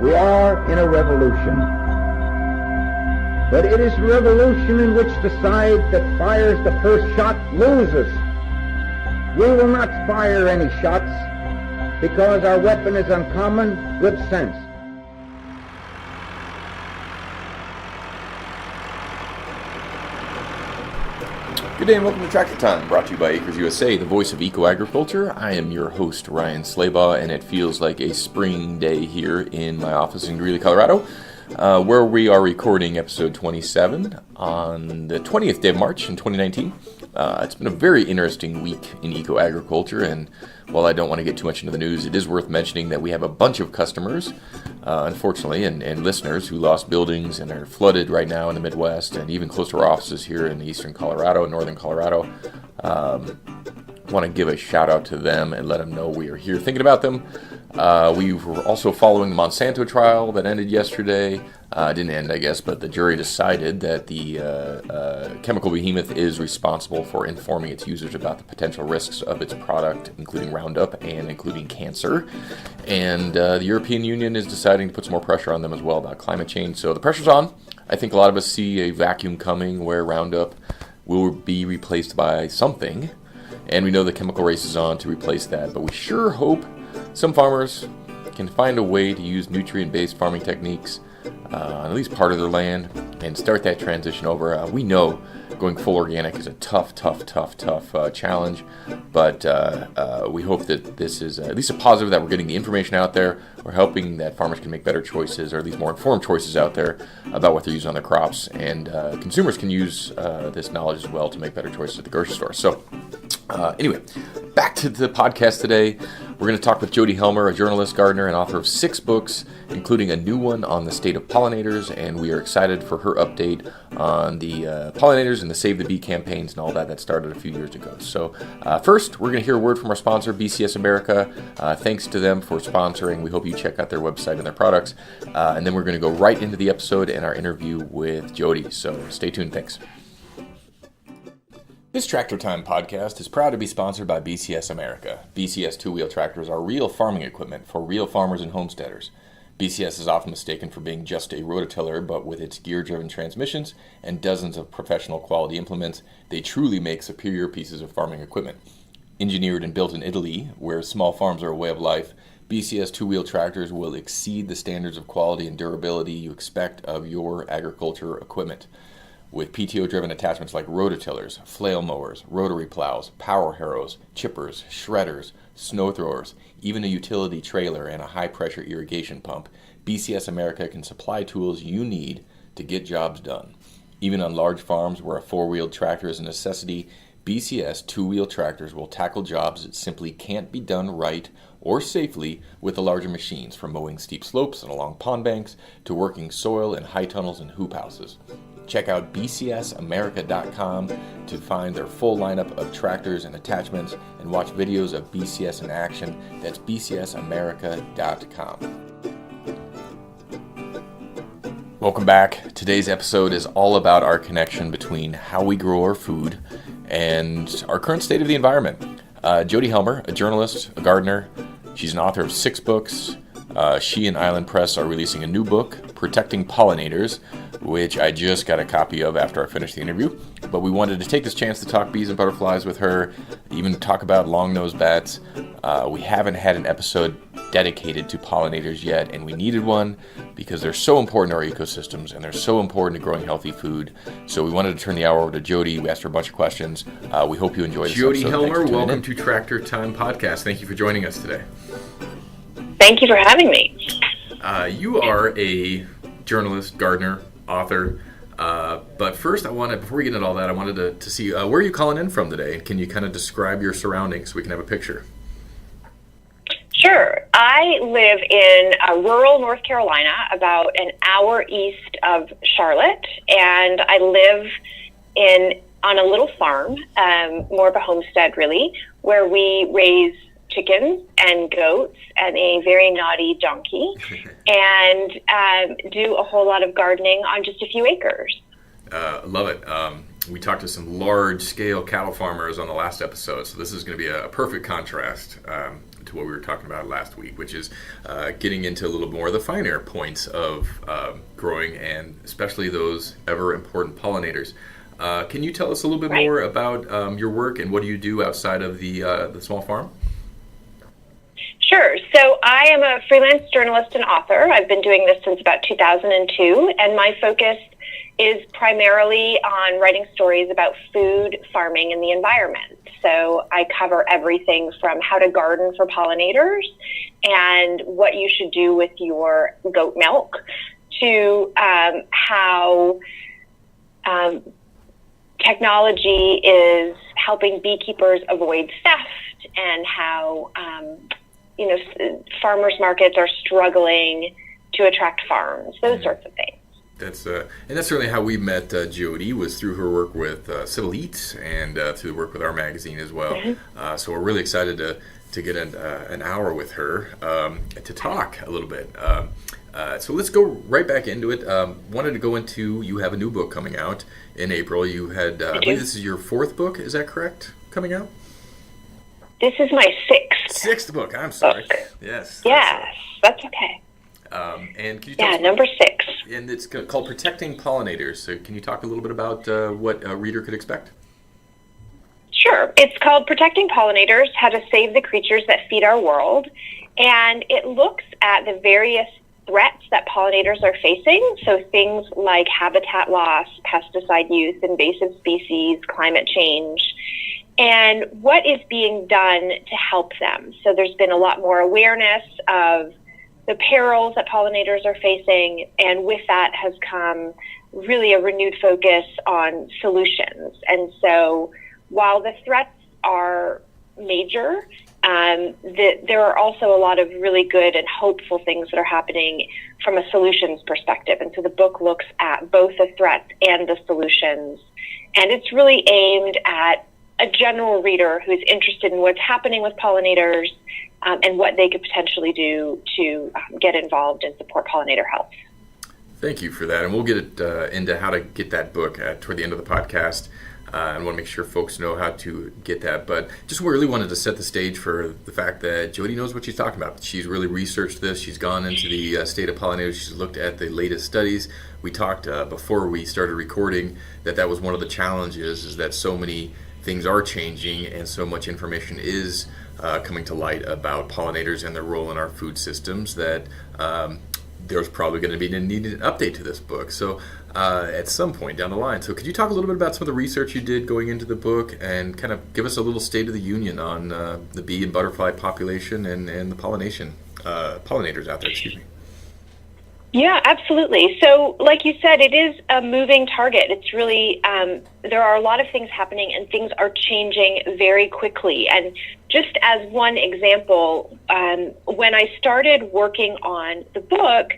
We are in a revolution. But it is a revolution in which the side that fires the first shot loses. We will not fire any shots because our weapon is uncommon good sense. Good day and welcome to Tractor Time, brought to you by Acres USA, the voice of eco-agriculture. I am your host, Ryan Slabaugh, and it feels like a spring day here in my office in Greeley, Colorado, where we are recording episode 27 on the 20th day of March in 2019. It's been a very interesting week in eco-agriculture, and while I don't want to get too much into the news, it is worth mentioning that we have a bunch of customers, unfortunately, and listeners who lost buildings and are flooded right now in the Midwest, and even close to our offices here in eastern Colorado and northern Colorado. Want to give a shout out to them and let them know we are here thinking about them. We were also following the Monsanto trial that ended yesterday. Didn't end, I guess, but the jury decided that the chemical behemoth is responsible for informing its users about the potential risks of its product, including Roundup and including cancer. And the European Union is deciding to put some more pressure on them as well about climate change. So the pressure's on. I think a lot of us see a vacuum coming where Roundup will be replaced by something. And we know the chemical race is on to replace that. But we sure hope some farmers can find a way to use nutrient-based farming techniques on at least part of their land and start that transition over. We know going full organic is a tough challenge, but we hope that this is at least a positive, that we're getting the information out there. We're helping that farmers can make better choices, or at least more informed choices out there about what they're using on their crops, and consumers can use this knowledge as well to make better choices at the grocery store. So anyway, back to the podcast today. We're going to talk with Jodi Helmer, a journalist, gardener, and author of 6 books, including a new one on the state of pollinators, and we are excited for her update on the pollinators and the Save the Bee campaigns and all that started a few years ago. So first, we're going to hear a word from our sponsor, BCS America. Thanks to them for sponsoring. We hope you check out their website and their products. And then we're going to go right into the episode and our interview with Jodi. So stay tuned. Thanks. This Tractor Time podcast is proud to be sponsored by BCS America. BCS two-wheel tractors are real farming equipment for real farmers and homesteaders. BCS is often mistaken for being just a rototiller, but with its gear-driven transmissions and dozens of professional quality implements, they truly make superior pieces of farming equipment. Engineered and built in Italy, where small farms are a way of life, BCS two-wheel tractors will exceed the standards of quality and durability you expect of your agriculture equipment. With PTO-driven attachments like rototillers, flail mowers, rotary plows, power harrows, chippers, shredders, snow throwers, even a utility trailer and a high-pressure irrigation pump, BCS America can supply tools you need to get jobs done. Even on large farms where a four-wheeled tractor is a necessity, BCS two-wheel tractors will tackle jobs that simply can't be done right or safely with the larger machines, from mowing steep slopes and along pond banks to working soil in high tunnels and hoop houses. Check out bcsamerica.com to find their full lineup of tractors and attachments and watch videos of BCS in action. That's bcsamerica.com. Welcome back. Today's episode is all about our connection between how we grow our food and our current state of the environment. Jodi Helmer, a journalist, a gardener. She's an author of 6 books. She and Island Press are releasing a new book, Protecting Pollinators, which I just got a copy of after I finished the interview. But we wanted to take this chance to talk bees and butterflies with her, even talk about long-nosed bats. We haven't had an episode dedicated to pollinators yet, and we needed one because they're so important to our ecosystems and they're so important to growing healthy food. So we wanted to turn the hour over to Jodi. We asked her a bunch of questions. We hope you enjoyed this Jodi episode. Helmer, welcome to Tractor Time Podcast. Thank you for joining us today. Thank you for having me. You are a journalist, gardener, author. But first, before we get into all that, I wanted to see where are you calling in from today? Can you kind of describe your surroundings so we can have a picture? Sure. I live in rural North Carolina, about an hour east of Charlotte, and I live on a little farm, more of a homestead really, where we raise chickens and goats and a very naughty donkey, and do a whole lot of gardening on just a few acres. Love it. We talked to some large-scale cattle farmers on the last episode, so this is going to be a perfect contrast to to what we were talking about last week, which is getting into a little more of the finer points of growing, and especially those ever important pollinators. Can you tell us a little bit more about your work and what do you do outside of the small farm? Sure. So I am a freelance journalist and author. I've been doing this since about 2002, and my focus is primarily on writing stories about food, farming, and the environment. So I cover everything from how to garden for pollinators and what you should do with your goat milk to how technology is helping beekeepers avoid theft, and how farmers markets are struggling to attract farms, those sorts of things. That's and that's certainly how we met Jodi, was through her work with Civil Eats and through the work with our magazine as well. Mm-hmm. So we're really excited to get an hour with her to talk a little bit. So let's go right back into it. Wanted to go into, you have a new book coming out in April. You had, I believe this is your fourth book, is that correct, coming out? This is my sixth book, I'm sorry. Yes. Yes, that's okay. And can you tell us number 6. And it's called Protecting Pollinators. So can you talk a little bit about what a reader could expect? Sure. It's called Protecting Pollinators, How to Save the Creatures That Feed Our World. And it looks at the various threats that pollinators are facing. So things like habitat loss, pesticide use, invasive species, climate change, and what is being done to help them. So there's been a lot more awareness of the perils that pollinators are facing, and with that has come really a renewed focus on solutions. And so while the threats are major, there are also a lot of really good and hopeful things that are happening from a solutions perspective. And so the book looks at both the threats and the solutions. And it's really aimed at a general reader who's interested in what's happening with pollinators and what they could potentially do to get involved and support pollinator health. Thank you for that. And we'll get into how to get that book toward the end of the podcast. And want to make sure folks know how to get that. But just really wanted to set the stage for the fact that Jodi knows what she's talking about. She's really researched this. She's gone into the state of pollinators. She's looked at the latest studies. We talked before we started recording that was one of the challenges, is that so many things are changing and so much information is coming to light about pollinators and their role in our food systems that there's probably going to be needed an update to this book. So at some point down the line. So could you talk a little bit about some of the research you did going into the book and kind of give us a little state of the union on the bee and butterfly population and the pollinators out there, excuse me. Yeah, absolutely. So like you said, it is a moving target. It's really, there are a lot of things happening and things are changing very quickly. And just as one example, when I started working on the book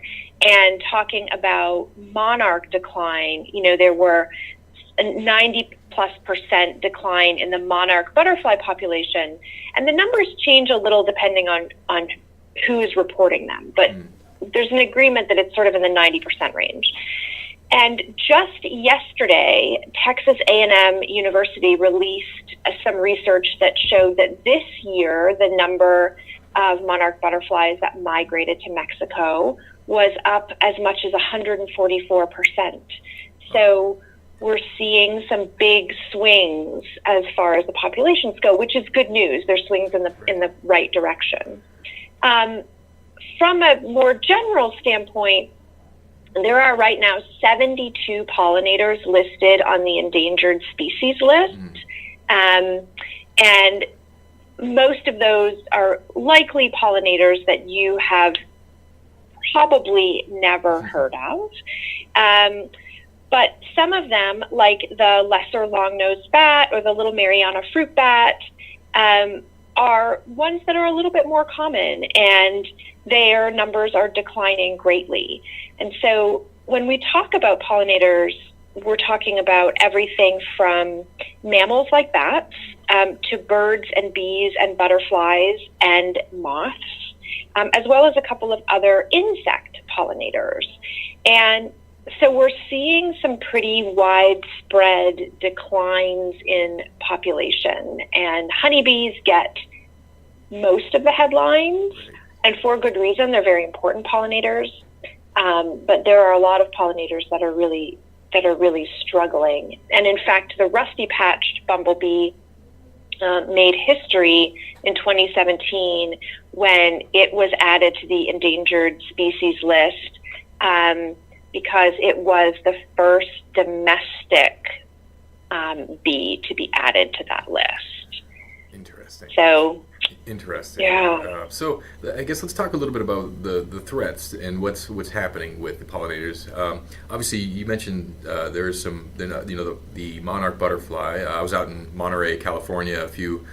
and talking about monarch decline, there were a 90+% decline in the monarch butterfly population. And the numbers change a little depending on who is reporting them. But there's an agreement that it's sort of in the 90% range. And just yesterday, Texas A&M University released some research that showed that this year, the number of monarch butterflies that migrated to Mexico was up as much as 144%. So we're seeing some big swings as far as the populations go, which is good news. There's swings in the right direction. From a more general standpoint, there are right now 72 pollinators listed on the endangered species list. And most of those are likely pollinators that you have probably never heard of. But some of them, like the lesser long-nosed bat or the little Mariana fruit bat, are ones that are a little bit more common, and their numbers are declining greatly. And so when we talk about pollinators, we're talking about everything from mammals like bats to birds and bees and butterflies and moths, as well as a couple of other insect pollinators. And so we're seeing some pretty widespread declines in population, and honeybees get most of the headlines, and for good reason. They're very important pollinators, but there are a lot of pollinators that are really struggling. And in fact, the rusty-patched bumblebee made history in 2017 when it was added to the endangered species list, because it was the first domestic bee to be added to that list. Interesting. So, interesting. Yeah. So I guess let's talk a little bit about the threats and what's happening with the pollinators. Obviously, you mentioned there's some, the monarch butterfly. I was out in Monterey, California, a few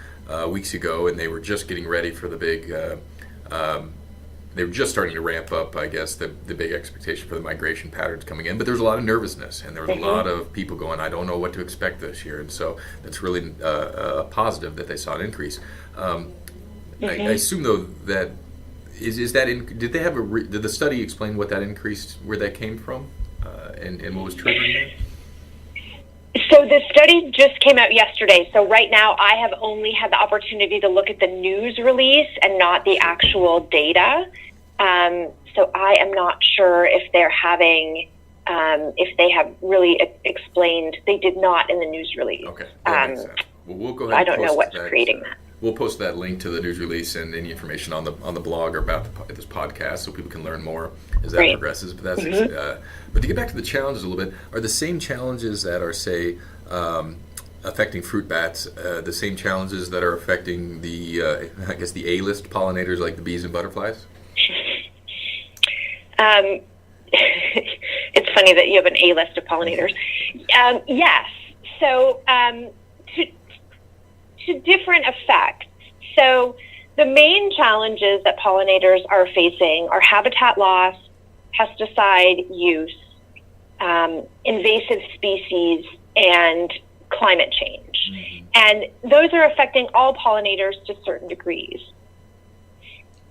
weeks ago, and they were just getting ready for the big. They were just starting to ramp up, I guess, the big expectation for the migration patterns coming in. But there's a lot of nervousness, and there was a lot of people going, I don't know what to expect this year. And so that's really positive that they saw an increase. I assume, though, that is that did they have did the study explain what that increase, where that came from, and what was triggering that? So the study just came out yesterday. So right now I have only had the opportunity to look at the news release and not the actual data. So I am not sure if they're having, if they have really explained. They did not in the news release. Okay. That makes sense. Well, we'll go ahead. I don't know what's creating that. We'll post that link to the news release and any information on the blog or about this podcast, so people can learn more as that progresses. But that's but to get back to the challenges a little bit, are the same challenges that are, say, affecting fruit bats the same challenges that are affecting the I guess the A-list pollinators like the bees and butterflies? It's funny that you have an A-list of pollinators. Yes. So to different effects. So the main challenges that pollinators are facing are habitat loss, pesticide use, invasive species, and climate change. And those are affecting all pollinators to certain degrees.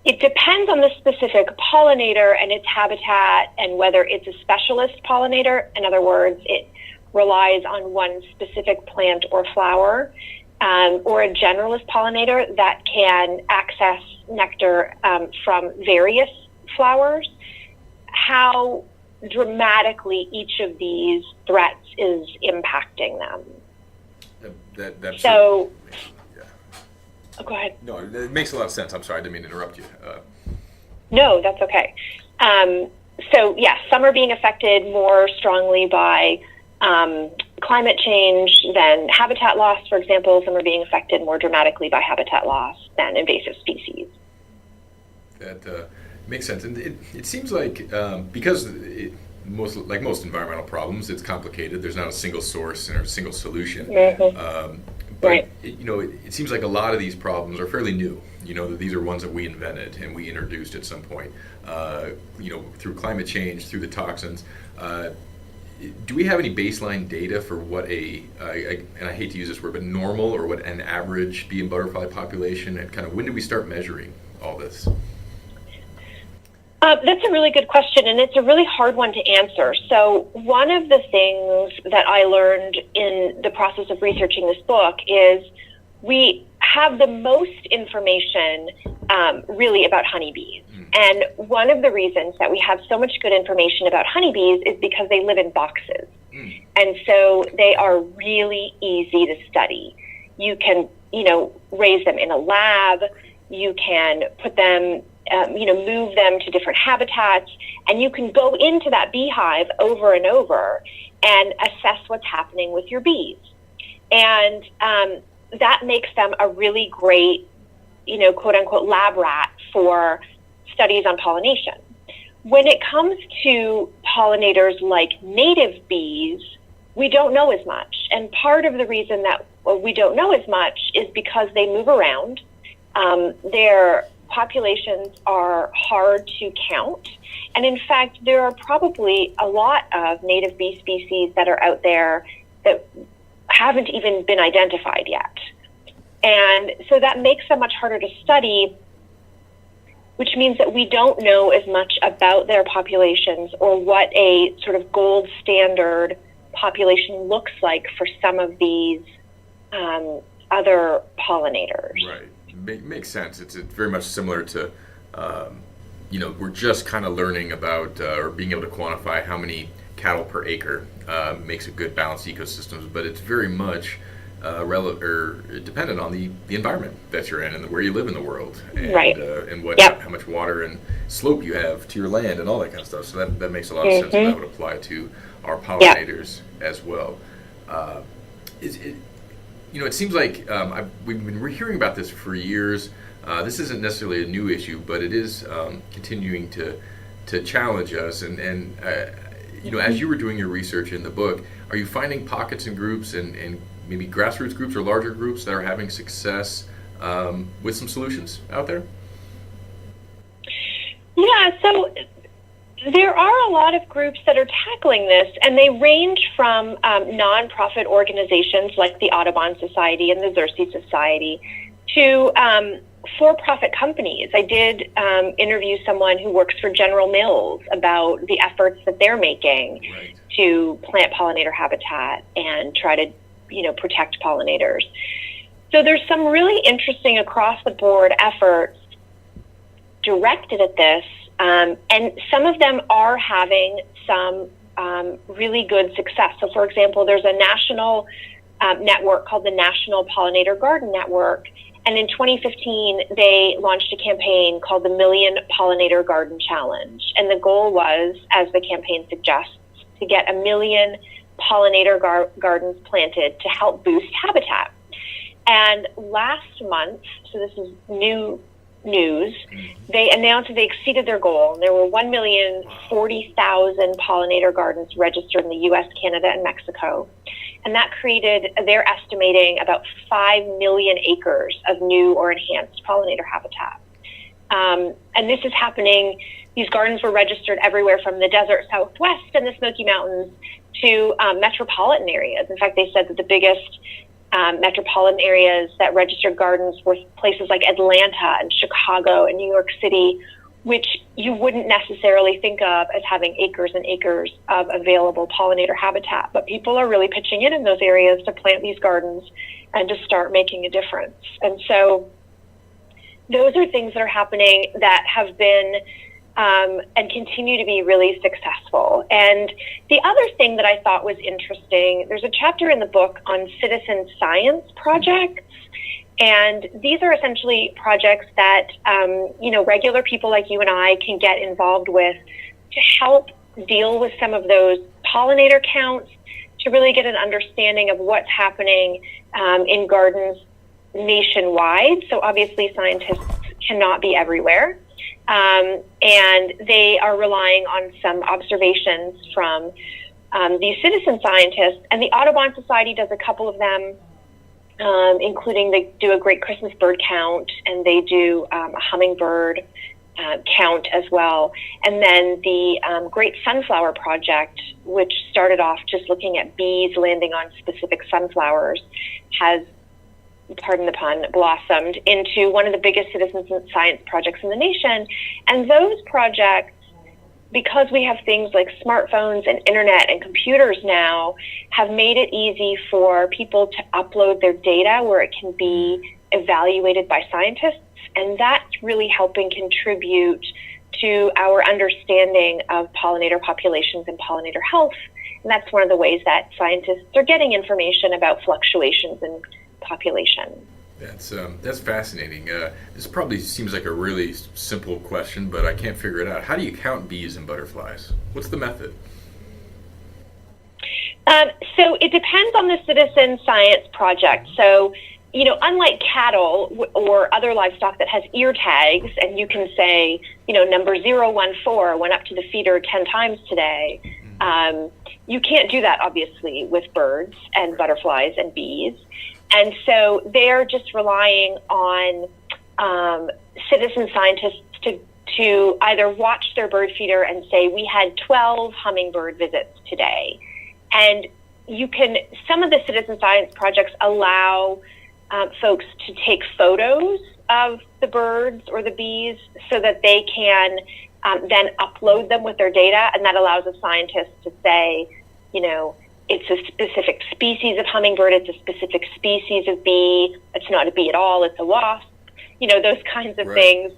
It depends on the specific pollinator and its habitat and whether it's a specialist pollinator. In other words, it relies on one specific plant or flower, or a generalist pollinator that can access nectar from various flowers. How dramatically each of these threats is impacting them. So, oh, go ahead. No, it makes a lot of sense. I'm sorry, I didn't mean to interrupt you. No, that's okay. So, yes, some are being affected more strongly by climate change than habitat loss, for example. Some are being affected more dramatically by habitat loss than invasive species. That makes sense. And it seems like because most environmental problems, it's complicated. There's not a single source or a single solution. But it seems like a lot of these problems are fairly new. These are ones that we invented and we introduced at some point. Through climate change, through the toxins. Do we have any baseline data for what and I hate to use this word, but normal or what an average bee and butterfly population, and kind of when do we start measuring all this? That's a really good question, and it's a really hard one to answer. So one of the things that I learned in the process of researching this book is we have the most information really about honeybees. And one of the reasons that we have so much good information about honeybees is because they live in boxes. And so they are really easy to study. You can, raise them in a lab. You can put them, move them to different habitats, and you can go into that beehive over and over and assess what's happening with your bees. And that makes them a really great, quote unquote, lab rat for studies on pollination. When it comes to pollinators like native bees, we don't know as much. And part of the reason that we don't know as much is because they move around. Their populations are hard to count. And in fact, there are probably a lot of native bee species that are out there that haven't even been identified yet. And so that makes them much harder to study, which means that we don't know as much about their populations or what a sort of gold standard population looks like for some of these other pollinators. Right. makes sense. It's very much similar to, we're just kind of learning about or being able to quantify how many cattle per acre makes a good balanced ecosystems, but it's very much dependent on the environment that you're in and where you live in the world, and right. And Yep. how much water and slope you have to your land and all that kind of stuff. So that makes a lot of sense, and that would apply to our pollinators as well. It seems like we've been hearing about this for years. This isn't necessarily a new issue, but it is continuing to challenge us. And as you were doing your research in the book, are you finding pockets and groups and maybe grassroots groups or larger groups that are having success with some solutions out there? Yeah, so there are a lot of groups that are tackling this, and they range from nonprofit organizations like the Audubon Society and the Xerces Society to for-profit companies. I did interview someone who works for General Mills about the efforts that they're making to plant pollinator habitat and try to protect pollinators. So there's some really interesting across-the-board efforts directed at this, and some of them are having some really good success. So, for example, there's a national network called the National Pollinator Garden Network, and in 2015, they launched a campaign called the Million Pollinator Garden Challenge, and the goal was, as the campaign suggests, to get 1 million pollinator gardens planted to help boost habitat. And last month, so this is new news, they announced that they exceeded their goal. There were 1,040,000 pollinator gardens registered in the U.S., Canada, and Mexico. And that created, they're estimating, about 5 million acres of new or enhanced pollinator habitat. And this is happening, these gardens were registered everywhere from the desert Southwest and the Smoky Mountains to metropolitan areas. In fact, they said that the biggest metropolitan areas that registered gardens were places like Atlanta and Chicago and New York City, which you wouldn't necessarily think of as having acres and acres of available pollinator habitat. But people are really pitching in those areas to plant these gardens and to start making a difference. And so those are things that are happening that have been and continue to be really successful. And the other thing that I thought was interesting, there's a chapter in the book on citizen science projects. And these are essentially projects that, regular people like you and I can get involved with to help deal with some of those pollinator counts, to really get an understanding of what's happening in gardens nationwide. So obviously scientists cannot be everywhere. And they are relying on some observations from these citizen scientists. And the Audubon Society does a couple of them, including they do a great Christmas bird count, and they do a hummingbird count as well. And then the Great Sunflower Project, which started off just looking at bees landing on specific sunflowers, has, pardon the pun, blossomed into one of the biggest citizen science projects in the nation. And those projects, because we have things like smartphones and internet and computers now, have made it easy for people to upload their data where it can be evaluated by scientists. And that's really helping contribute to our understanding of pollinator populations and pollinator health. And that's one of the ways that scientists are getting information about fluctuations in population. That's fascinating. This probably seems like a really simple question, but I can't figure it out. How do you count bees and butterflies? What's the method? So it depends on the citizen science project. So, unlike cattle or other livestock that has ear tags, and you can say, number 014 went up to the feeder 10 times today, you can't do that, obviously, with birds and butterflies and bees. And so they're just relying on citizen scientists to either watch their bird feeder and say, we had 12 hummingbird visits today. And some of the citizen science projects allow folks to take photos of the birds or the bees so that they can then upload them with their data. And that allows a scientist to say, it's a specific species of hummingbird, it's a specific species of bee, it's not a bee at all, it's a wasp. those kinds of Right. things.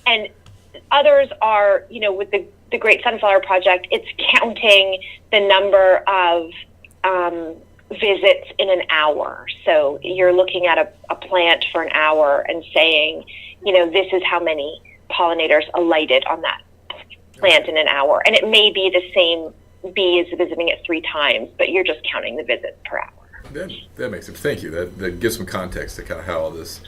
And others are, with the Great Sunflower Project, it's counting the number of visits in an hour. So you're looking at a plant for an hour and saying, this is how many pollinators alighted on that plant in an hour. And it may be the same bee is visiting it 3 times, but you're just counting the visits per hour. That makes sense. Thank you. That gives some context to kind of how all this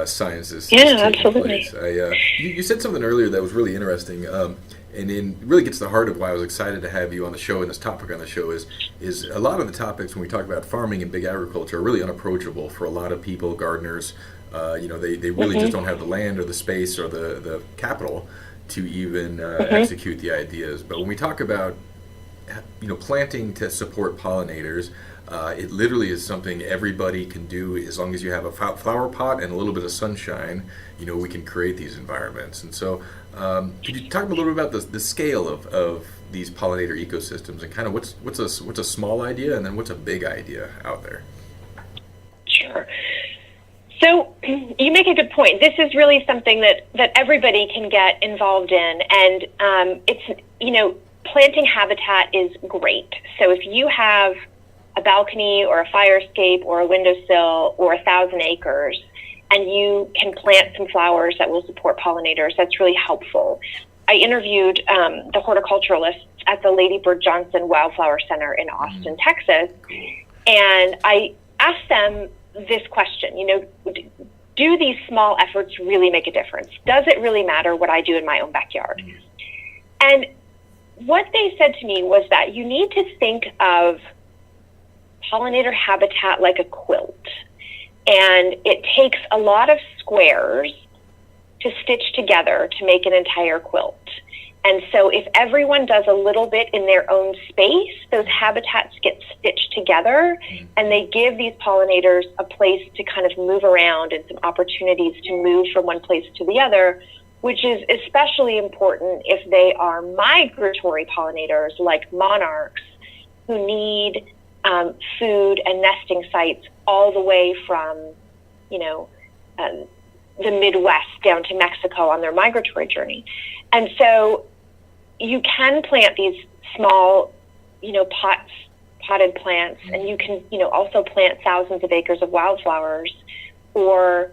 science is Yeah, taking absolutely. place. You said something earlier that was really interesting, and it really gets to the heart of why I was excited to have you on the show. And this topic on the show is a lot of the topics when we talk about farming and big agriculture are really unapproachable for a lot of people, gardeners. They really just don't have the land or the space or the capital to even execute the ideas. But when we talk about planting to support pollinators, it literally is something everybody can do as long as you have a flower pot and a little bit of sunshine. We can create these environments. And so, could you talk a little bit about the scale of these pollinator ecosystems and kind of what's a small idea and then what's a big idea out there? Sure. So you make a good point. This is really something that everybody can get involved in, and it's planting habitat is great. So if you have a balcony or a fire escape or a windowsill or 1,000 acres, and you can plant some flowers that will support pollinators, that's really helpful. I interviewed the horticulturalists at the Lady Bird Johnson Wildflower Center in Austin, Texas, and I asked them this question, do these small efforts really make a difference? Does it really matter what I do in my own backyard? And what they said to me was that you need to think of pollinator habitat like a quilt. And it takes a lot of squares to stitch together to make an entire quilt. And so if everyone does a little bit in their own space, those habitats get stitched together, and they give these pollinators a place to kind of move around and some opportunities to move from one place to the other, which is especially important if they are migratory pollinators like monarchs who need food and nesting sites all the way from, the Midwest down to Mexico on their migratory journey. And so you can plant these small, potted plants, and you can, also plant thousands of acres of wildflowers. Or,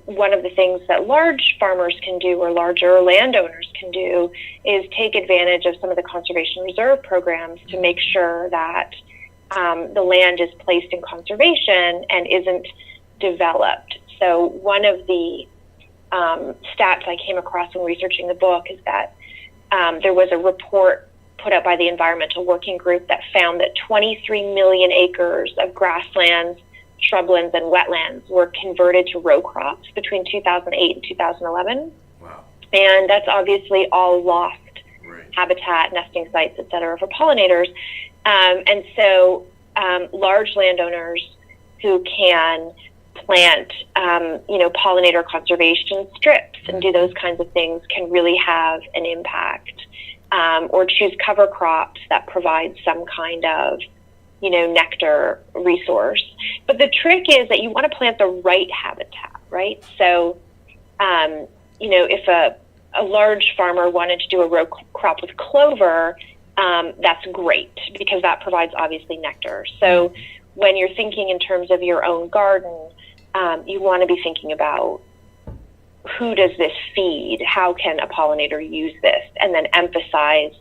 one of the things that large farmers can do or larger landowners can do is take advantage of some of the conservation reserve programs to make sure that the land is placed in conservation and isn't developed. So one of the stats I came across when researching the book is that there was a report put out by the Environmental Working Group that found that 23 million acres of grasslands, shrublands, and wetlands were converted to row crops between 2008 and 2011. Wow. And that's obviously all lost Right. habitat, nesting sites, et cetera, for pollinators. And so large landowners who can plant, pollinator conservation strips and do those kinds of things can really have an impact. Or choose cover crops that provide some kind of, nectar resource. But the trick is that you want to plant the right habitat, right? So, if a large farmer wanted to do a row crop with clover, that's great because that provides obviously nectar. So when you're thinking in terms of your own garden, you want to be thinking about who does this feed? How can a pollinator use this? And then emphasize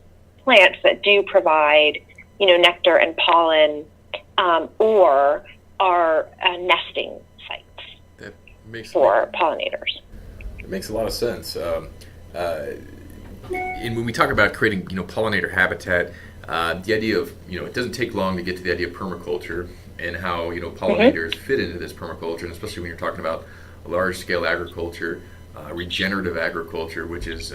plants that do provide, nectar and pollen, or are nesting sites That makes for pollinators. It makes a lot of sense. And when we talk about creating, pollinator habitat, the idea of, it doesn't take long to get to the idea of permaculture and how, pollinators fit into this permaculture, and especially when you're talking about large-scale agriculture, regenerative agriculture, which is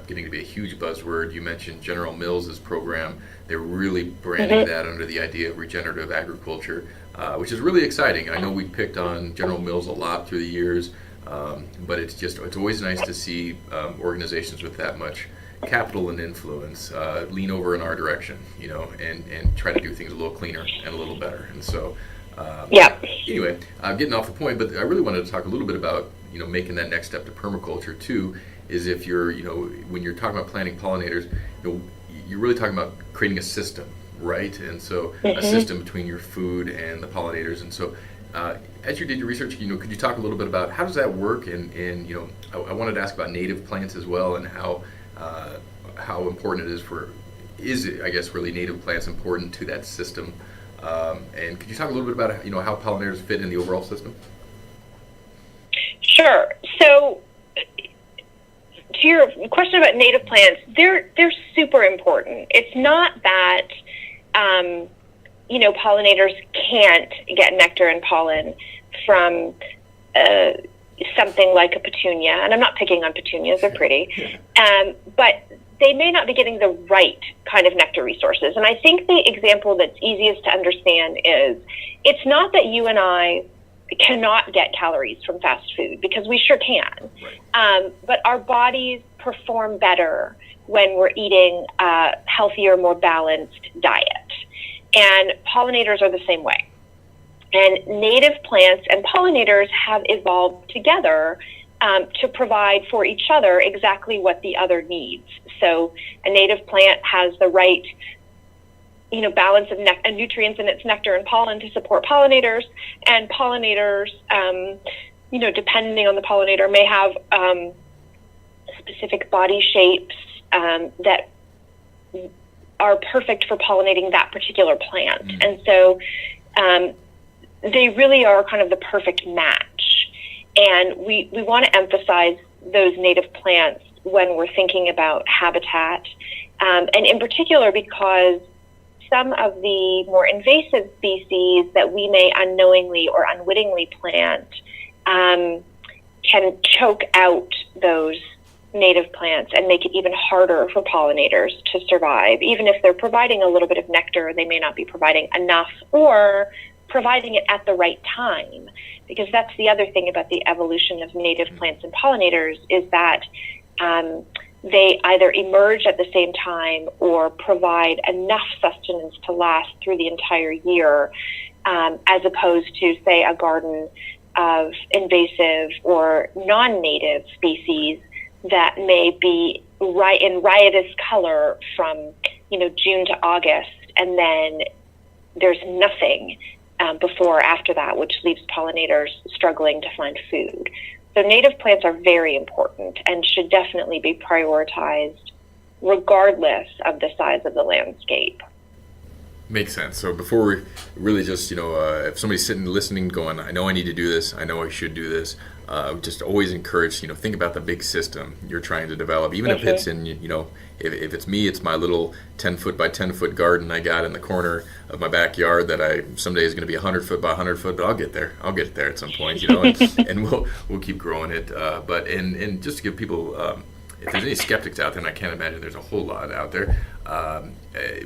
getting to be a huge buzzword. You mentioned General Mills' program. They're really branding that under the idea of regenerative agriculture, which is really exciting. I know we picked on General Mills a lot through the years, but it's always nice to see organizations with that much capital and influence lean over in our direction, and try to do things a little cleaner and a little better. And so Yeah. Anyway, getting off the point, but I really wanted to talk a little bit about, making that next step to permaculture too, is if you're, when you're talking about planting pollinators, you're really talking about creating a system, right? And so a system between your food and the pollinators. And so as you did your research, could you talk a little bit about how does that work? And I wanted to ask about native plants as well, and how important it is it, I guess, really native plants important to that system? And could you talk a little bit about how pollinators fit in the overall system? Sure. So, to your question about native plants, they're super important. It's not that pollinators can't get nectar and pollen from something like a petunia, and I'm not picking on petunias; they're pretty, but they may not be getting the right kind of nectar resources. And I think the example that's easiest to understand is it's not that you and I cannot get calories from fast food, because we sure can. Right. But our bodies perform better when we're eating a healthier, more balanced diet. And pollinators are the same way. And native plants and pollinators have evolved together to provide for each other exactly what the other needs. So a native plant has the right, balance of nutrients in its nectar and pollen to support pollinators, and pollinators, depending on the pollinator, may have specific body shapes that are perfect for pollinating that particular plant. And so they really are kind of the perfect match. And we want to emphasize those native plants when we're thinking about habitat, and in particular because some of the more invasive species that we may unknowingly or unwittingly plant can choke out those native plants and make it even harder for pollinators to survive. Even if they're providing a little bit of nectar, they may not be providing enough or providing it at the right time. Because that's the other thing about the evolution of native plants and pollinators, is that they either emerge at the same time or provide enough sustenance to last through the entire year, as opposed to, say, a garden of invasive or non-native species that may be in riotous color from June to August, and then there's nothing before or after that, which leaves pollinators struggling to find food. So native plants are very important and should definitely be prioritized regardless of the size of the landscape. Makes sense. So before we really just, if somebody's sitting listening going, I know I need to do this, I know I should do this, just always encourage, think about the big system you're trying to develop, even if it's in, if it's me, it's my little 10 foot by 10 foot garden I got in the corner of my backyard that someday is going to be 100 foot by 100 foot, but I'll get there at some point, and we'll keep growing it. But just to give people, if there's any skeptics out there, and I can't imagine there's a whole lot out there,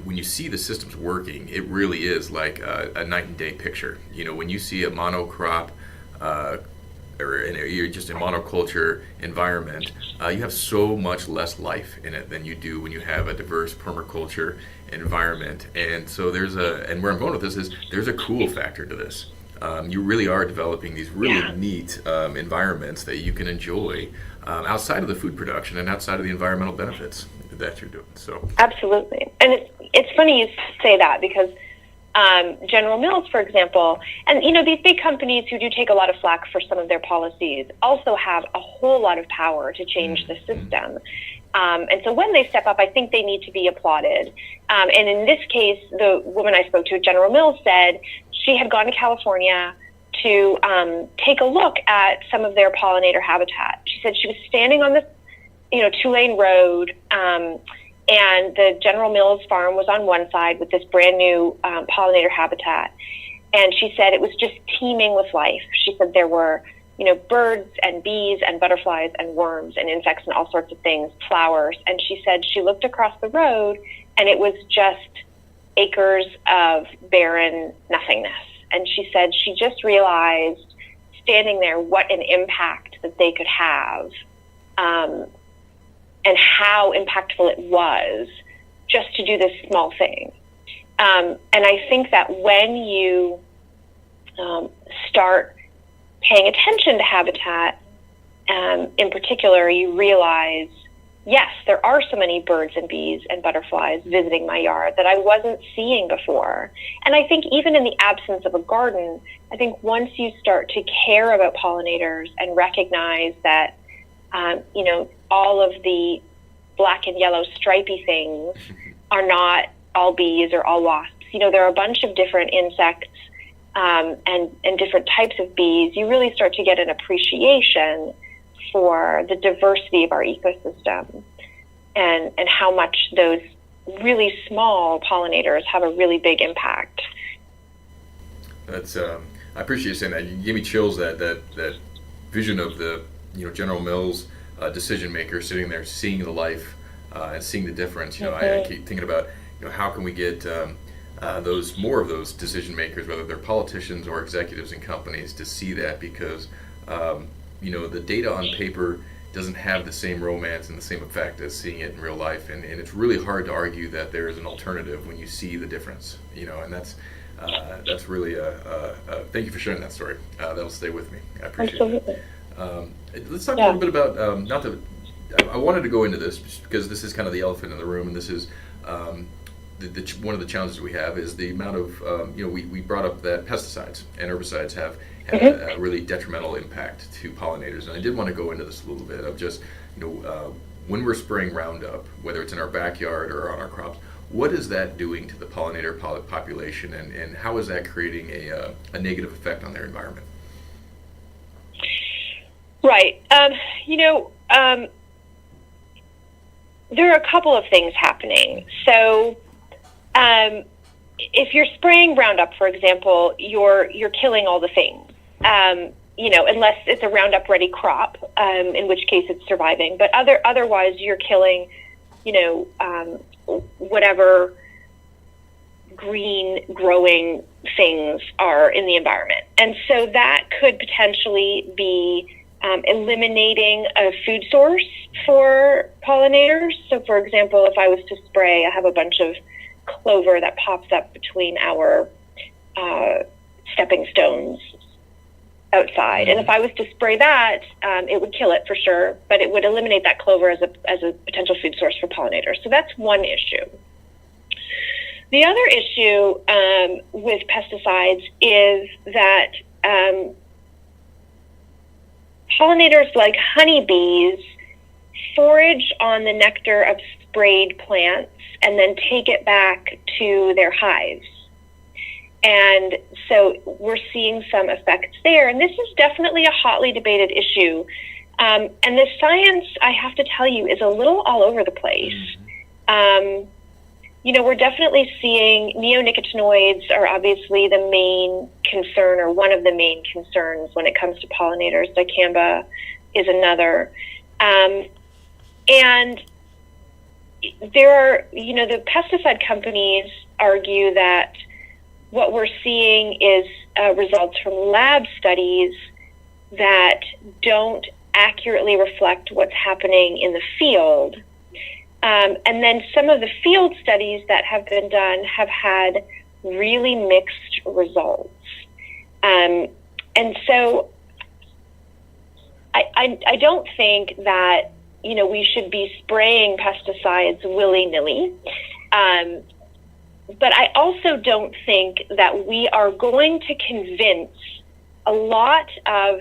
when you see the systems working, it really is like a night and day picture. When you see a monocrop or you're just a monoculture environment, you have so much less life in it than you do when you have a diverse permaculture environment. And so and where I'm going with this is there's a cool factor to this. You really are developing these really neat environments that you can enjoy outside of the food production and outside of the environmental benefits that you're doing. So absolutely. And it's funny you say that, because General Mills, for example, and these big companies who do take a lot of flack for some of their policies also have a whole lot of power to change the system. And so when they step up, I think they need to be applauded. And in this case, the woman I spoke to at General Mills said she had gone to California to take a look at some of their pollinator habitat. She said she was standing on this, 2-lane road, and the General Mills farm was on one side with this brand new pollinator habitat. And she said it was just teeming with life. She said there were, birds and bees and butterflies and worms and insects and all sorts of things, flowers. And she said she looked across the road and it was just acres of barren nothingness. And she said she just realized, standing there, what an impact that they could have, and how impactful it was just to do this small thing. And I think that when you start paying attention to habitat, in particular, you realize, yes, there are so many birds and bees and butterflies visiting my yard that I wasn't seeing before. And I think even in the absence of a garden, I think once you start to care about pollinators and recognize that, all of the black and yellow stripy things are not all bees or all wasps. There are a bunch of different insects and different types of bees. You really start to get an appreciation for the diversity of our ecosystem and how much those really small pollinators have a really big impact. That's I appreciate you saying that. You gave me chills, that vision of the General Mills decision maker sitting there seeing the life and seeing the difference. I keep thinking about how can we get more of those decision makers, whether they're politicians or executives in companies, to see that, because the data on paper doesn't have the same romance and the same effect as seeing it in real life, and it's really hard to argue that there is an alternative when you see the difference. And that's really thank you for sharing that story. That'll stay with me. I appreciate it. Let's talk a little bit about I wanted to go into this just because this is kind of the elephant in the room, and this is one of the challenges we have is the amount of we brought up that pesticides and herbicides have a really detrimental impact to pollinators, and I did want to go into this a little bit of just when we're spraying Roundup, whether it's in our backyard or on our crops, what is that doing to the pollinator population, and how is that creating a negative effect on their environment? Right. There are a couple of things happening. So, if you're spraying Roundup, for example, you're killing all the things. Unless it's a Roundup ready crop, in which case it's surviving. But otherwise, you're killing, whatever green growing things are in the environment. And so that could potentially be eliminating a food source for pollinators. So, for example, if I was to spray, I have a bunch of clover that pops up between our stepping stones outside. And if I was to spray that, it would kill it for sure, but it would eliminate that clover as a potential food source for pollinators. So that's one issue. The other issue with pesticides is that pollinators like honeybees forage on the nectar of sprayed plants and then take it back to their hives. And so we're seeing some effects there. And this is definitely a hotly debated issue. And the science, I have to tell you, is a little all over the place. We're definitely seeing neonicotinoids are obviously the main concern, or one of the main concerns when it comes to pollinators. Dicamba is another. And there are, the pesticide companies argue that what we're seeing is results from lab studies that don't accurately reflect what's happening in the field. And then some of the field studies that have been done have had really mixed results. And so I don't think that, we should be spraying pesticides willy-nilly. But I also don't think that we are going to convince a lot of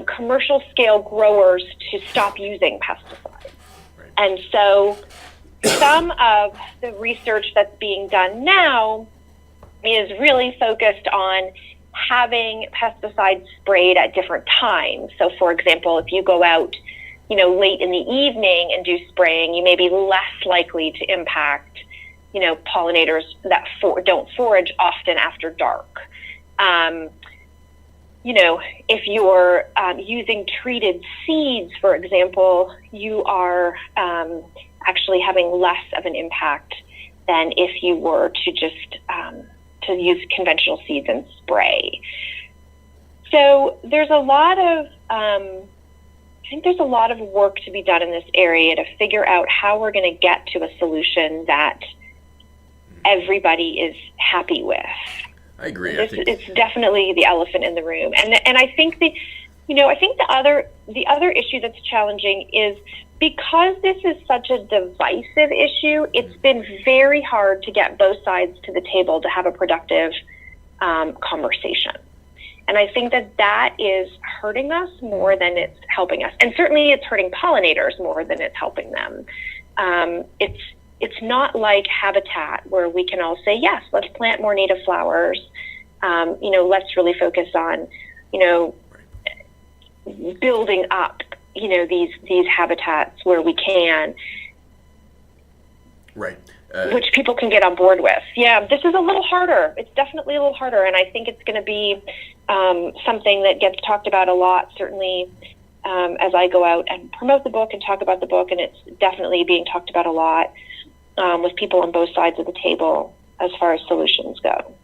commercial scale growers to stop using pesticides. Right. And so some of the research that's being done now is really focused on having pesticides sprayed at different times. So, for example, if you go out, late in the evening and do spraying, you may be less likely to impact pollinators that don't forage often after dark. If you're using treated seeds, for example, you are actually having less of an impact than if you were to just to use conventional seeds and spray. So there's a lot of I think there's a lot of work to be done in this area to figure out how we're going to get to a solution that everybody is happy with. I agree. It's definitely the elephant in the room, and I think the other issue that's challenging is because this is such a divisive issue. It's been very hard to get both sides to the table to have a productive conversation, and I think that is hurting us more than it's helping us, and certainly it's hurting pollinators more than it's helping them. It's not like habitat where we can all say, yes, let's plant more native flowers. Let's really focus on, building up, these habitats where we can. Right. Which people can get on board with. Yeah, this is a little harder. It's definitely a little harder. And I think it's going to be something that gets talked about a lot, certainly as I go out and promote the book and talk about the book. And it's definitely being talked about a lot with people on both sides of the table as far as solutions go.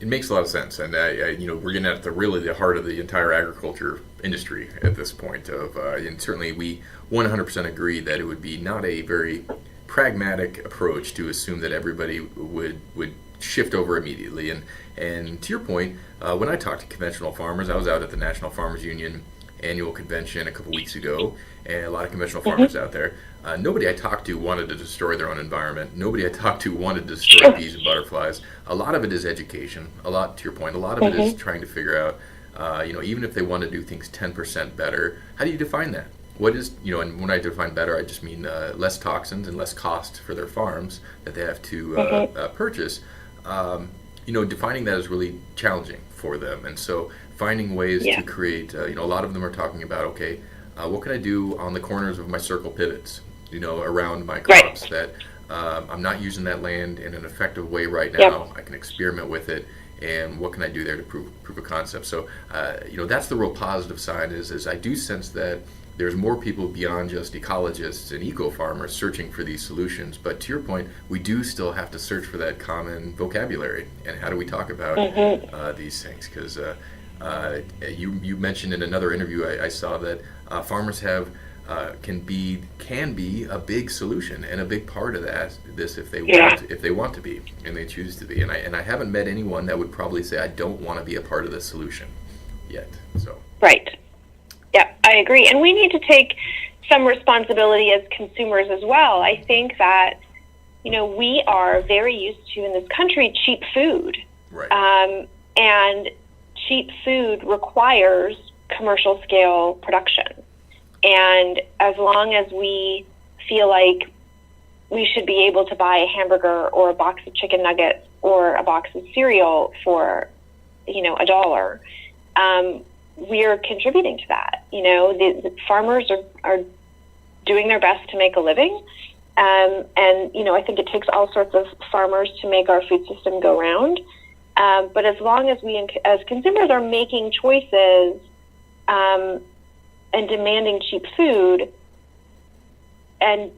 It makes a lot of sense, and we're getting at the heart of the entire agriculture industry at this point. And certainly we 100% agree that it would be not a very pragmatic approach to assume that everybody would shift over immediately. And to your point, when I talked to conventional farmers, I was out at the National Farmers Union annual convention a couple weeks ago, and a lot of conventional farmers out there. Nobody I talked to wanted to destroy their own environment. Nobody I talked to wanted to destroy bees and butterflies. A lot of it is education. A lot, to your point, a lot of it is trying to figure out, even if they want to do things 10% better, how do you define that? What is, and when I define better, I just mean less toxins and less cost for their farms that they have to purchase. Defining that is really challenging for them. And so finding ways to create, a lot of them are talking about, okay, what can I do on the corners of my circle pivots, around my crops that I'm not using that land in an effective way right now. I can experiment with it, and what can I do there to prove a concept? So, that's the real positive side is I do sense that there's more people beyond just ecologists and eco-farmers searching for these solutions. But to your point, we do still have to search for that common vocabulary. And how do we talk about these things? Because you mentioned in another interview I saw that farmers can be a big solution and a big part of this if they want to be and they choose to be. And I haven't met anyone that would probably say I don't want to be a part of the solution yet. So right. Yeah, I agree. And we need to take some responsibility as consumers as well. I think that, we are very used to, in this country, cheap food. Right. And cheap food requires commercial scale production. And as long as we feel like we should be able to buy a hamburger or a box of chicken nuggets or a box of cereal for, $1, we're contributing to that. The farmers are doing their best to make a living. And I think it takes all sorts of farmers to make our food system go round. But as long as we, as consumers, are making choices and demanding cheap food and,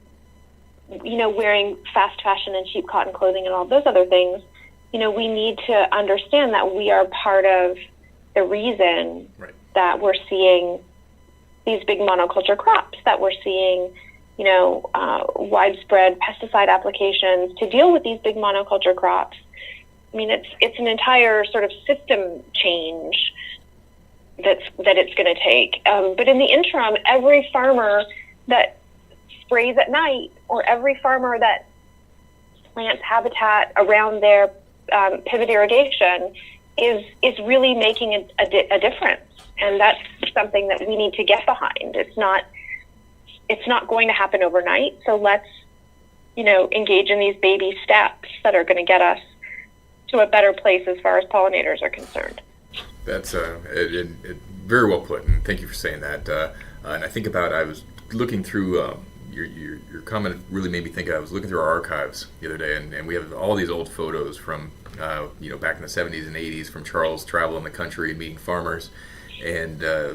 wearing fast fashion and cheap cotton clothing and all those other things, we need to understand that we are part of the reason that we're seeing these big monoculture crops, that we're seeing, widespread pesticide applications to deal with these big monoculture crops. I mean, it's an entire sort of system change that it's going to take. But in the interim, every farmer that sprays at night or every farmer that plants habitat around their pivot irrigation is really making a difference. And that's something that we need to get behind. It's not going to happen overnight. So let's, engage in these baby steps that are going to get us to a better place as far as pollinators are concerned. That's very well put, and thank you for saying that. And I think about, I was looking through your comment really made me think. I was looking through our archives the other day, and we have all these old photos from back in the 70s and 80s from Charles traveling the country and meeting farmers. And I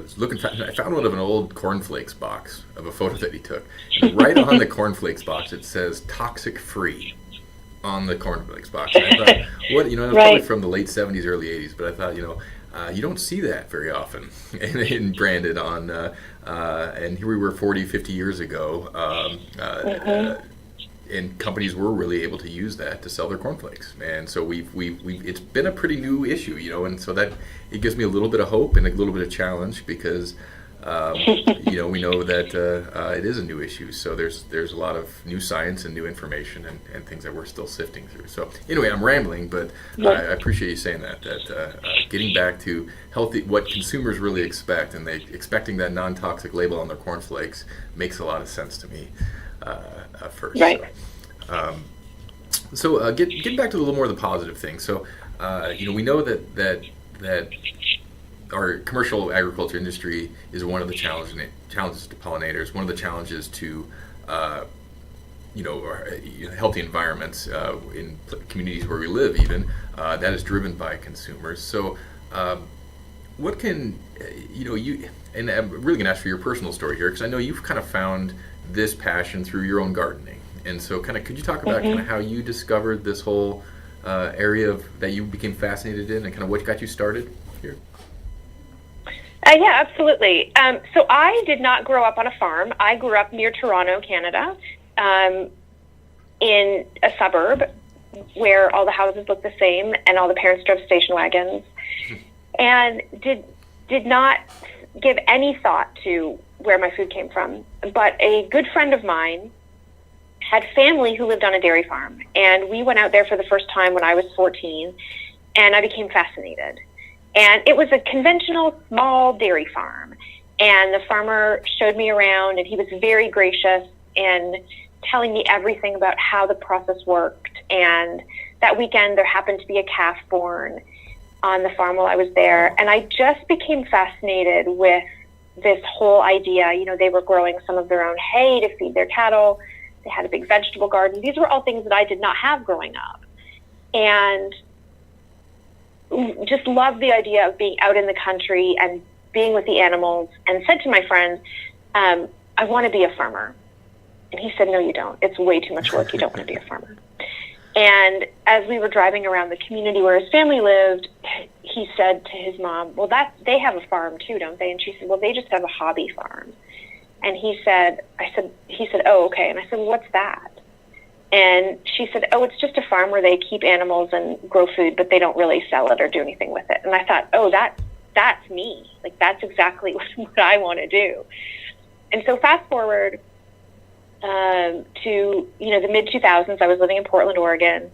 found one of an old Cornflakes box of a photo that he took. And right on the Cornflakes box, it says "toxic free" on the Cornflakes box. And I thought, it was probably from the late 70s, early 80s, but I thought, you don't see that very often. And branded on, and here we were 40, 50 years ago, and companies were really able to use that to sell their cornflakes. And so we've it's been a pretty new issue, and so that it gives me a little bit of hope and a little bit of challenge because we know that it is a new issue. So there's a lot of new science and new information and things that we're still sifting through. So anyway, I'm rambling, but I appreciate you saying that getting back to healthy, what consumers really expect, and they expecting that non-toxic label on their cornflakes makes a lot of sense to me first. Right. So getting back to a little more of the positive things. So we know that our commercial agriculture industry is one of the challenges to pollinators, one of the challenges to healthy environments in communities where we live, even that is driven by consumers. So what can you, and I'm really going to ask for your personal story here, because I know you've kind of found this passion through your own gardening, and so kind of could you talk about kind of how you discovered this whole area that you became fascinated in, and kind of what got you started here? Yeah, absolutely. So I did not grow up on a farm. I grew up near Toronto, Canada, in a suburb where all the houses looked the same and all the parents drove station wagons, and did not give any thought to where my food came from. But a good friend of mine had family who lived on a dairy farm, and we went out there for the first time when I was 14, and I became fascinated. And it was a conventional small dairy farm, and the farmer showed me around, and he was very gracious in telling me everything about how the process worked. And that weekend there happened to be a calf born on the farm while I was there, and I just became fascinated with this whole idea. They were growing some of their own hay to feed their cattle. They had a big vegetable garden. These were all things that I did not have growing up, and just loved the idea of being out in the country and being with the animals, and said to my friend, I want to be a farmer. And he said, no, you don't. It's way too much work. You don't want to be a farmer. And as we were driving around the community where his family lived, he said to his mom, well, they have a farm too, don't they? And she said, well, they just have a hobby farm. And he said, oh, okay. And I said, well, what's that? And she said, oh, it's just a farm where they keep animals and grow food, but they don't really sell it or do anything with it. And I thought, oh, that's me. Like, that's exactly what I want to do. And so fast forward to, the mid-2000s, I was living in Portland, Oregon,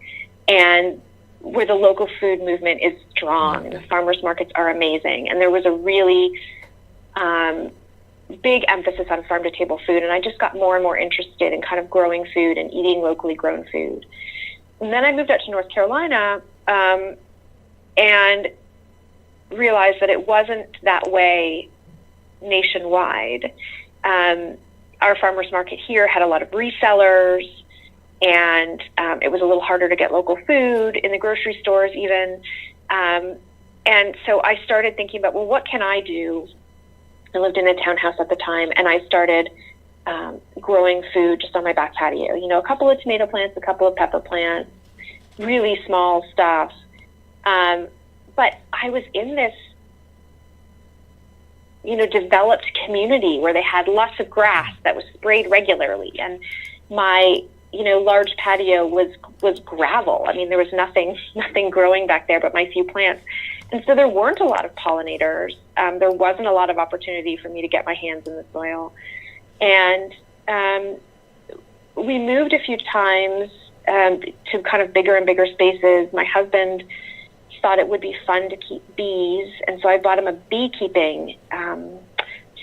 and where the local food movement is strong, and the farmers markets are amazing. And there was a really big emphasis on farm-to-table food, and I just got more and more interested in kind of growing food and eating locally grown food. And then I moved out to North Carolina and realized that it wasn't that way nationwide. Our farmers market here had a lot of resellers, and it was a little harder to get local food in the grocery stores even. And so I started thinking about, well, what can I do? I lived in a townhouse at the time, and I started growing food just on my back patio. A couple of tomato plants, a couple of pepper plants, really small stuff. But I was in this, developed community where they had lots of grass that was sprayed regularly, and my, large patio was gravel. I mean, there was nothing growing back there but my few plants. And so there weren't a lot of pollinators. There wasn't a lot of opportunity for me to get my hands in the soil. And we moved a few times to kind of bigger and bigger spaces. My husband thought it would be fun to keep bees, and so I bought him a beekeeping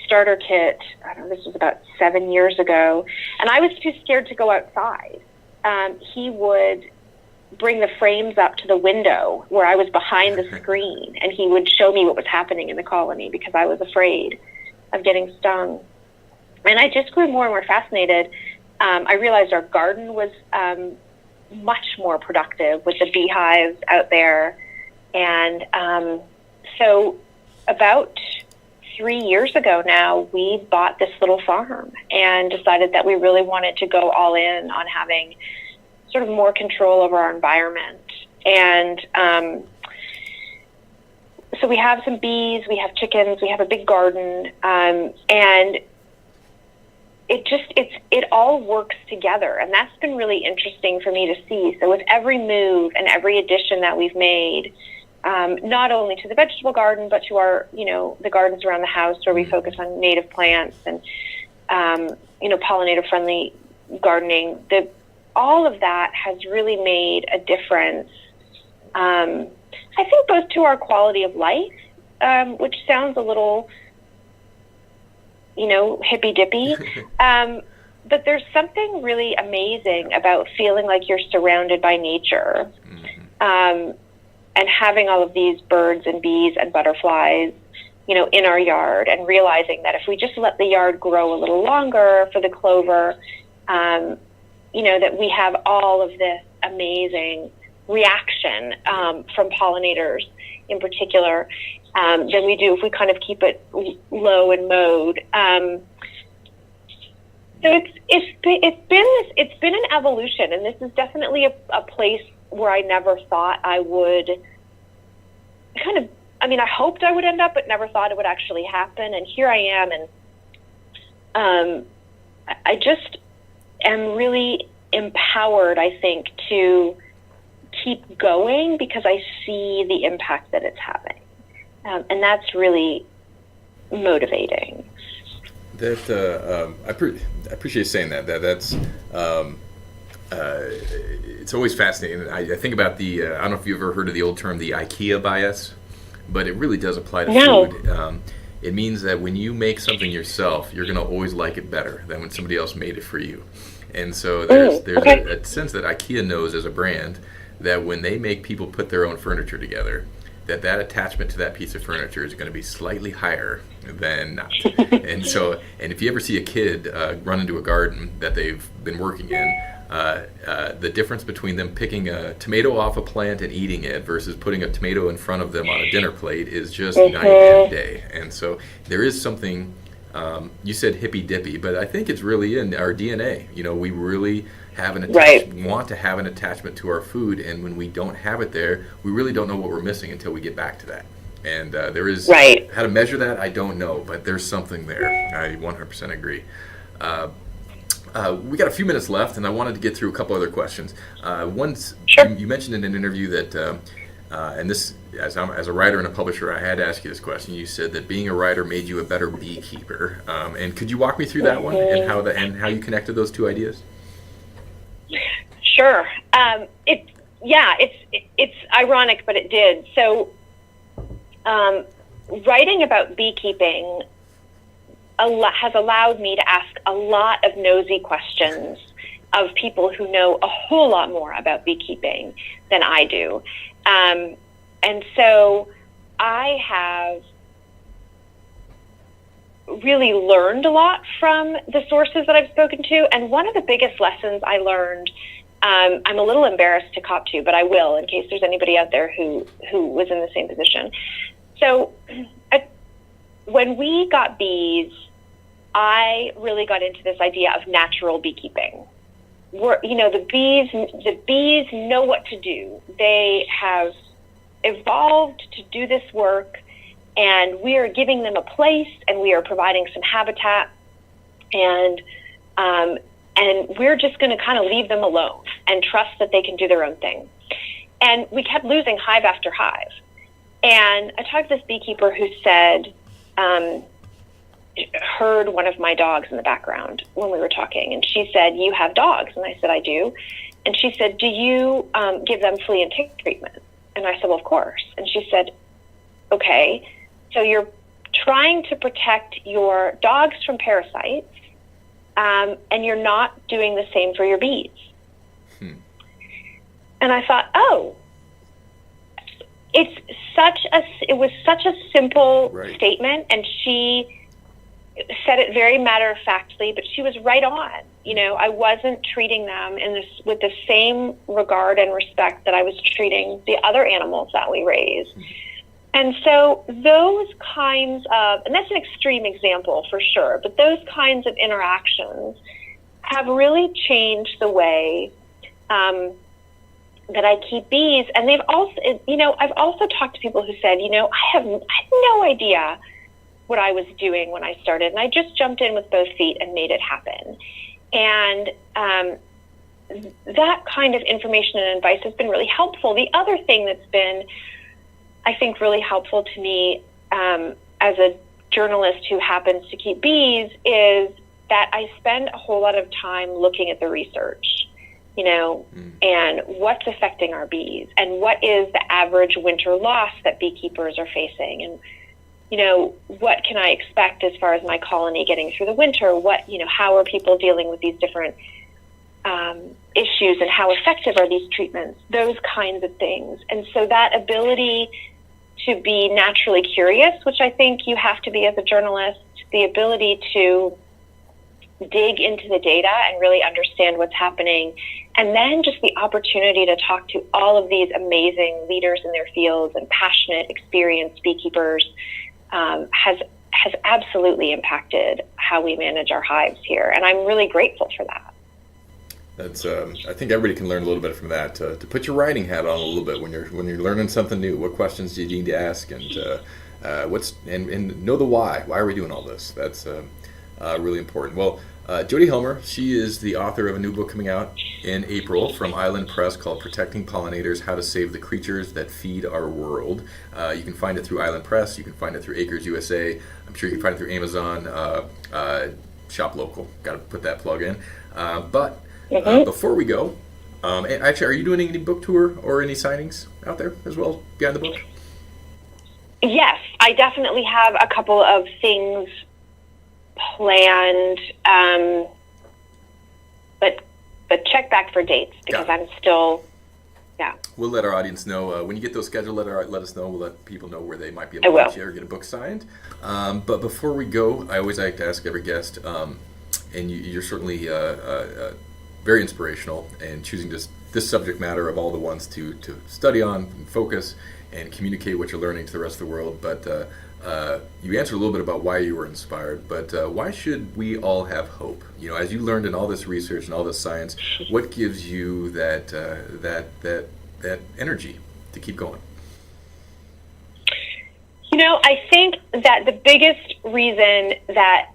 starter kit. I don't know, this was about 7 years ago, and I was too scared to go outside. He would bring the frames up to the window where I was behind the screen, and he would show me what was happening in the colony because I was afraid of getting stung. And I just grew more and more fascinated. I realized our garden was much more productive with the beehives out there. And so about 3 years ago now, we bought this little farm and decided that we really wanted to go all in on having sort of more control over our environment. And so we have some bees, we have chickens, we have a big garden, and it all works together. And that's been really interesting for me to see. So with every move and every addition that we've made, not only to the vegetable garden, but to our, the gardens around the house where we focus on native plants and, pollinator-friendly gardening, all of that has really made a difference, I think, both to our quality of life, which sounds a little, hippy-dippy, but there's something really amazing about feeling like you're surrounded by nature, and having all of these birds and bees and butterflies, in our yard, and realizing that if we just let the yard grow a little longer for the clover, that we have all of this amazing reaction from pollinators in particular than we do if we kind of keep it low and mowed. So it's been an evolution, and this is definitely a place where I never thought I would I hoped I would end up, but never thought it would actually happen. And here I am, and I just am really empowered, I think, to keep going because I see the impact that it's having. And that's really motivating. That I appreciate you saying that. That's it's always fascinating. I think about I don't know if you've ever heard of the old term, the IKEA bias, but it really does apply to food. It means that when you make something yourself, you're going to always like it better than when somebody else made it for you. And so there's a sense that IKEA knows as a brand that when they make people put their own furniture together, that attachment to that piece of furniture is going to be slightly higher than not. And if you ever see a kid run into a garden that they've been working in, the difference between them picking a tomato off a plant and eating it versus putting a tomato in front of them on a dinner plate is just night and day. And so there is something, you said hippy-dippy, but I think it's really in our DNA. We really have want to have an attachment to our food, and when we don't have it there, we really don't know what we're missing until we get back to that. And there is, how to measure that, I don't know, but there's something there. I 100% agree. We got a few minutes left, and I wanted to get through a couple other questions. You mentioned in an interview that, and this, as a writer and a publisher, I had to ask you this question. You said that being a writer made you a better beekeeper, and could you walk me through that one and how you connected those two ideas? Sure. It's ironic, but it did. So, writing about beekeeping has allowed me to ask a lot of nosy questions of people who know a whole lot more about beekeeping than I do. And so I have really learned a lot from the sources that I've spoken to. And one of the biggest lessons I learned, I'm a little embarrassed to cop to, but I will in case there's anybody out there who was in the same position. So when we got bees, I really got into this idea of natural beekeeping. The bees know what to do. They have evolved to do this work, and we are giving them a place, and we are providing some habitat, and we're just going to kind of leave them alone and trust that they can do their own thing. And we kept losing hive after hive. And I talked to this beekeeper who said, heard one of my dogs in the background when we were talking, and she said, "You have dogs?" And I said, "I do." And she said, "Do you give them flea and tick treatment?" And I said, "Well, of course." And she said, "Okay, so you're trying to protect your dogs from parasites, and you're not doing the same for your bees." And I thought, oh, it was such a simple statement, and she said it very matter-of-factly, but she was right on. I wasn't treating them with the same regard and respect that I was treating the other animals that we raise. And so those kinds of, and that's an extreme example for sure, but those kinds of interactions have really changed the way that I keep bees. And they've also, I've also talked to people who said, I had no idea what I was doing when I started. And I just jumped in with both feet and made it happen. And that kind of information and advice has been really helpful. The other thing that's been, I think, really helpful to me as a journalist who happens to keep bees is that I spend a whole lot of time looking at the research, and what's affecting our bees and what is the average winter loss that beekeepers are facing. And, what can I expect as far as my colony getting through the winter? How are people dealing with these different issues and how effective are these treatments? Those kinds of things. And so that ability to be naturally curious, which I think you have to be as a journalist, the ability to dig into the data and really understand what's happening, and then just the opportunity to talk to all of these amazing leaders in their fields and passionate, experienced beekeepers has absolutely impacted how we manage our hives here, and I'm really grateful for that. That's I think everybody can learn a little bit from that. To put your writing hat on a little bit when you're learning something new. What questions do you need to ask, and and know the why. Why are we doing all this? That's really important. Well, Jodi Helmer, she is the author of a new book coming out in April from Island Press called Protecting Pollinators: How to Save the Creatures That Feed Our World. You can find it through Island Press. You can find it through Acres USA. I'm sure you can find it through Amazon. Shop local. Got to put that plug in. But before we go, actually, are you doing any book tour or any signings out there as well behind the book? Yes, I definitely have a couple of things planned, but check back for dates because I'm still, We'll let our audience know when you get those scheduled. Let us know. We'll let people know where they might be able to meet you or get a book signed. But before we go, I always like to ask every guest, and you're certainly very inspirational in choosing this subject matter of all the ones to study on and focus and communicate what you're learning to the rest of the world. But you answered a little bit about why you were inspired, but why should we all have hope? As you learned in all this research and all this science, what gives you that energy to keep going? I think that the biggest reason that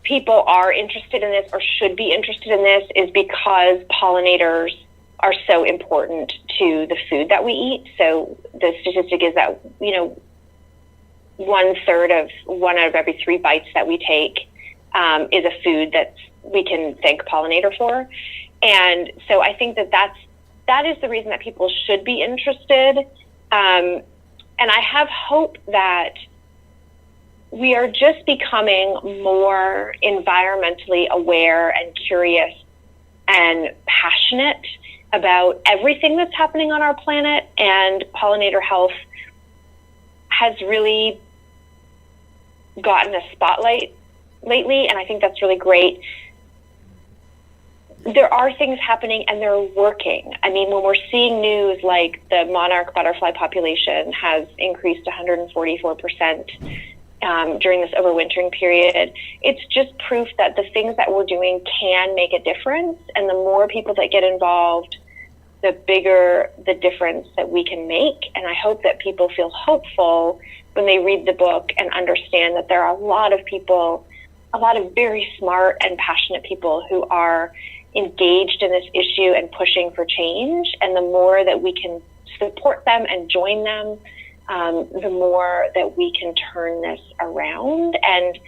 people are interested in this or should be interested in this is because pollinators are so important to the food that we eat. So the statistic is that, 1/3 of 1 out of every 3 bites that we take is a food that we can thank pollinator for. And so I think that is the reason that people should be interested. And I have hope that we are just becoming more environmentally aware and curious and passionate about everything that's happening on our planet, and pollinator health has really gotten a spotlight lately, and I think that's really great. There are things happening and they're working. I mean, when we're seeing news like the monarch butterfly population has increased 144% during this overwintering period, it's just proof that the things that we're doing can make a difference. And the more people that get involved, the bigger the difference that we can make. And I hope that people feel hopeful when they read the book and understand that there are a lot of people, a lot of very smart and passionate people who are engaged in this issue and pushing for change. And the more that we can support them and join them, the more that we can turn this around. And,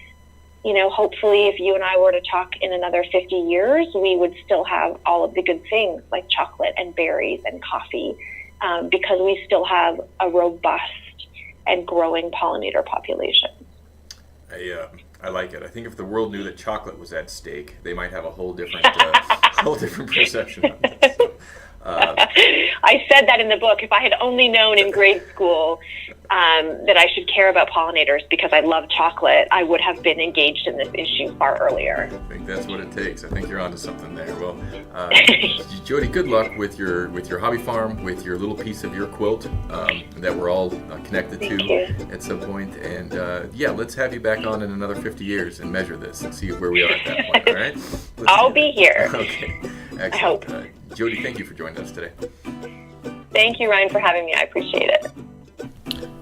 hopefully if you and I were to talk in another 50 years, we would still have all of the good things like chocolate and berries and coffee, because we still have a robust and growing pollinator population. I like it. I think if the world knew that chocolate was at stake, they might have a whole different perception of it. So, I said that in the book. If I had only known in grade school that I should care about pollinators because I love chocolate, I would have been engaged in this issue far earlier. I think that's what it takes. I think you're onto something there. Well, Jodi, good luck with your hobby farm, with your little piece of your quilt that we're all connected to at some point. And let's have you back on in another 50 years and measure this and see where we are at that point. All right? I'll be here. Okay. Excellent. I hope. Jodi, thank you for joining us today. Thank you, Ryan, for having me. I appreciate it.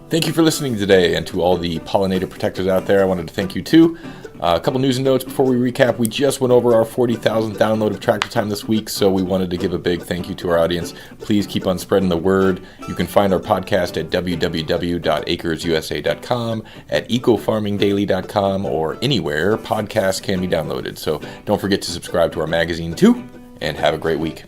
Thank you for listening today, and to all the pollinator protectors out there, I wanted to thank you too. A couple news and notes before we recap. We just went over our 40,000th download of Tractor Time this week, so we wanted to give a big thank you to our audience. Please keep on spreading the word. You can find our podcast at www.acresusa.com, at ecofarmingdaily.com, or anywhere podcasts can be downloaded. So don't forget to subscribe to our magazine too, and have a great week.